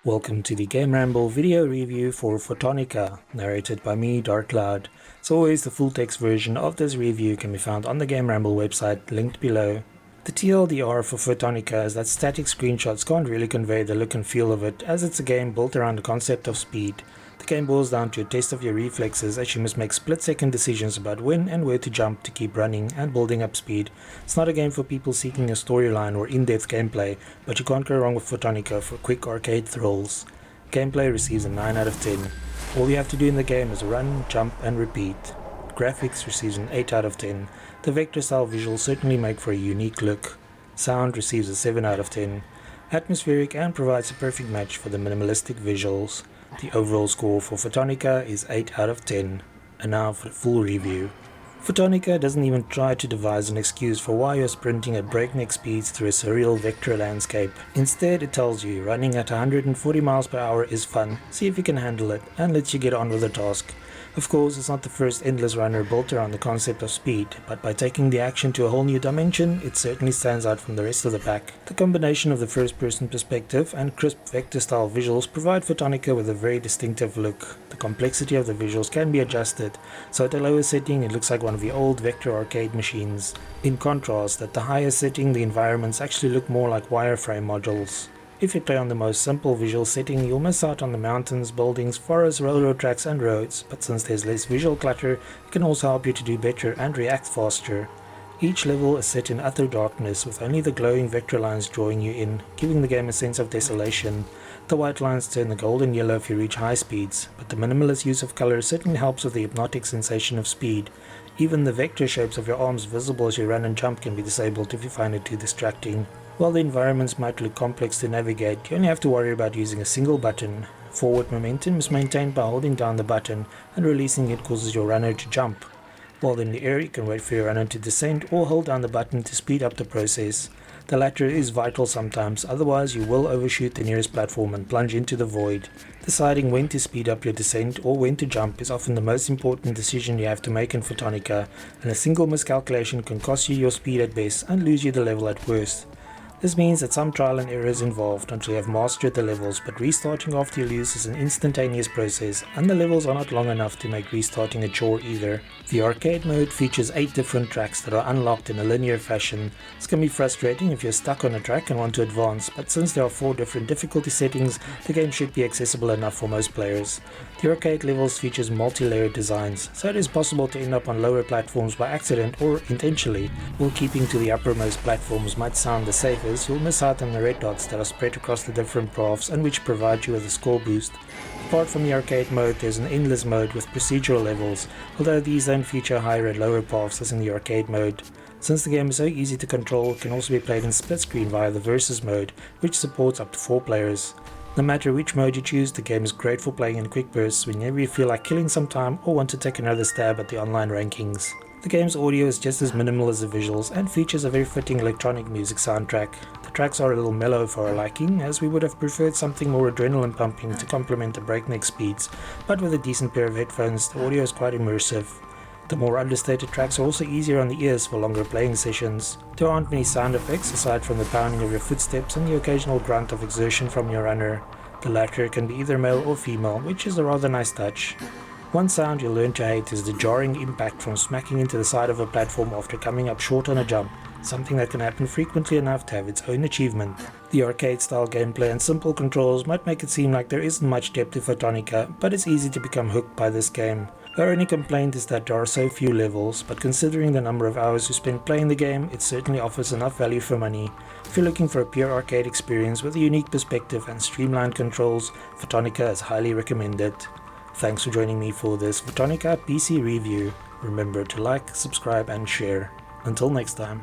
Welcome to the GameRamble video review for FOTONICA, narrated by me, Darkcloud. As always, the full text version of this review can be found on the GameRamble website, linked below. The TLDR for FOTONICA is that static screenshots can't really convey the look and feel of it, as it's a game built around the concept of speed. The game boils down to a test of your reflexes, as you must make split-second decisions about when and where to jump to keep running and building up speed. It's not a game for people seeking a storyline or in-depth gameplay, but you can't go wrong with FOTONICA for quick arcade thrills. Gameplay receives a 9 out of 10. All you have to do in the game is run, jump and repeat. Graphics receives an 8 out of 10. The vector style visuals certainly make for a unique look. Sound receives a 7 out of 10. Atmospheric and provides a perfect match for the minimalistic visuals. The overall score for FOTONICA is 8 out of 10. And now for the full review. FOTONICA doesn't even try to devise an excuse for why you're sprinting at breakneck speeds through a surreal vector landscape. Instead, it tells you running at 140 miles per hour is fun, see if you can handle it, and lets you get on with the task. Of course, it's not the first endless runner built around the concept of speed, but by taking the action to a whole new dimension, it certainly stands out from the rest of the pack. The combination of the first-person perspective and crisp vector-style visuals provide FOTONICA with a very distinctive look. The complexity of the visuals can be adjusted, so at a lower setting it looks like one of the old vector arcade machines. In contrast, at the higher setting the environments actually look more like wireframe modules. If you play on the most simple visual setting, you'll miss out on the mountains, buildings, forests, railroad tracks and roads, but since there's less visual clutter, it can also help you to do better and react faster. Each level is set in utter darkness, with only the glowing vector lines drawing you in, giving the game a sense of desolation. The white lines turn the golden yellow if you reach high speeds, but the minimalist use of color certainly helps with the hypnotic sensation of speed. Even the vector shapes of your arms visible as you run and jump can be disabled if you find it too distracting. While the environments might look complex to navigate, you only have to worry about using a single button. Forward momentum is maintained by holding down the button, and releasing it causes your runner to jump. While in the air, you can wait for your runner to descend or hold down the button to speed up the process. The latter is vital sometimes, otherwise you will overshoot the nearest platform and plunge into the void. Deciding when to speed up your descent or when to jump is often the most important decision you have to make in FOTONICA, and a single miscalculation can cost you your speed at best and lose you the level at worst. This means that some trial and error is involved until you have mastered the levels, but restarting after you lose is an instantaneous process, and the levels are not long enough to make restarting a chore either. The arcade mode features 8 different tracks that are unlocked in a linear fashion. This can be frustrating if you're stuck on a track and want to advance, but since there are 4 different difficulty settings, the game should be accessible enough for most players. The arcade levels features multi-layered designs, so it is possible to end up on lower platforms by accident or intentionally. While keeping to the uppermost platforms might sound the safest, you'll miss out on the red dots that are spread across the different paths and which provide you with a score boost. Apart from the arcade mode, there's an endless mode with procedural levels, although these don't feature higher and lower paths as in the arcade mode. Since the game is so easy to control, it can also be played in split screen via the versus mode, which supports up to 4 players. No matter which mode you choose, the game is great for playing in quick bursts whenever you feel like killing some time or want to take another stab at the online rankings. The game's audio is just as minimal as the visuals and features a very fitting electronic music soundtrack. The tracks are a little mellow for our liking, as we would have preferred something more adrenaline pumping to complement the breakneck speeds, but with a decent pair of headphones, the audio is quite immersive. The more understated tracks are also easier on the ears for longer playing sessions. There aren't many sound effects aside from the pounding of your footsteps and the occasional grunt of exertion from your runner. The latter can be either male or female, which is a rather nice touch. One sound you'll learn to hate is the jarring impact from smacking into the side of a platform after coming up short on a jump, something that can happen frequently enough to have its own achievement. The arcade-style gameplay and simple controls might make it seem like there isn't much depth to FOTONICA, but it's easy to become hooked by this game. Our only complaint is that there are so few levels, but considering the number of hours you spend playing the game, it certainly offers enough value for money. If you're looking for a pure arcade experience with a unique perspective and streamlined controls, FOTONICA is highly recommended. Thanks for joining me for this FOTONICA PC review. Remember to like, subscribe and share. Until next time.